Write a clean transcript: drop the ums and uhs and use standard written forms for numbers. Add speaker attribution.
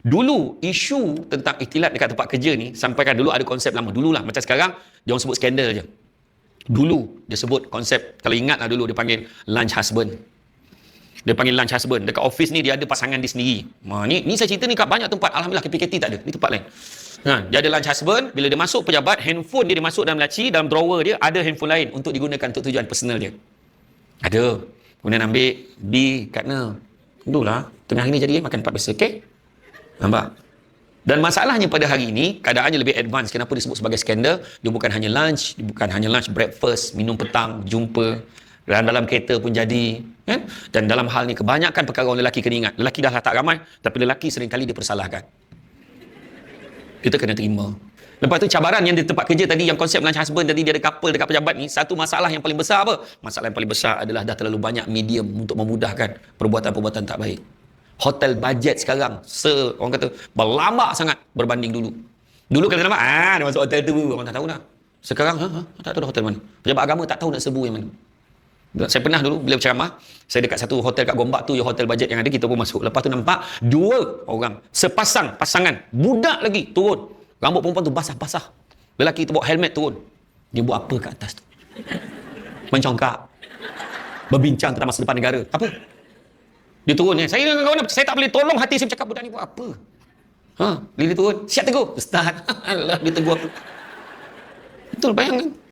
Speaker 1: Dulu isu tentang ikhtilat dekat tempat kerja ni, sampaikan dulu ada konsep lama. Dululah, macam sekarang dia orang sebut skandal je. Dulu dia sebut konsep, kalau ingat lah dulu dia panggil lunch husband. Dia panggil lunch husband. Dekat office ni dia ada pasangan dia sendiri. Ni saya cerita ni kat banyak tempat. Alhamdulillah KPKT tak ada. Ni tempat lain. Dia ada lunch husband. Bila dia masuk pejabat, handphone dia masuk dalam laci, dalam drawer dia ada handphone lain untuk digunakan untuk tujuan personal dia. Ada. Kemudian ambil B katna. Itulah. Tengah ni jadi makan tempat biasa. Okay? Nampak? Dan masalahnya pada hari ini, keadaannya lebih advance. Kenapa disebut sebagai skandal? Dia bukan hanya lunch, breakfast, minum petang, jumpa. Dan dalam kereta pun jadi. Kan? Dan dalam hal ni, kebanyakan perkara orang lelaki kena ingat. Lelaki dah tak ramai, tapi lelaki seringkali dipersalahkan. Kita kena terima. Lepas tu cabaran yang di tempat kerja tadi, yang konsep lunch husband tadi, dia ada couple dekat pejabat ni, satu masalah yang paling besar apa? Masalah yang paling besar adalah dah terlalu banyak medium untuk memudahkan perbuatan-perbuatan tak baik. Hotel bajet sekarang, orang kata, berlambak sangat berbanding dulu. Dulu kalau nampak, dia masuk hotel tu, orang tak tahu dah. Sekarang, tak tahu dah hotel mana. Pejabat agama tak tahu nak serbu yang mana. Saya pernah dulu, bila berceramah, saya dekat satu hotel kat Gombak tu, hotel bajet yang ada, kita pun masuk. Lepas tu nampak, dua orang, pasangan, budak lagi, turun. Rambut perempuan tu basah-basah. Lelaki tu bawa helmet turun. Dia buat apa kat atas tu? Mencongkak. Berbincang tentang masa depan negara. Apa? Dia turun ni. Saya dengan kawan, saya tak boleh tolong hati saya bercakap, budak ni buat apa? Bila dia turun, siap tegur. Ustaz. Alah, dia tegur aku. Betul, bayangkan.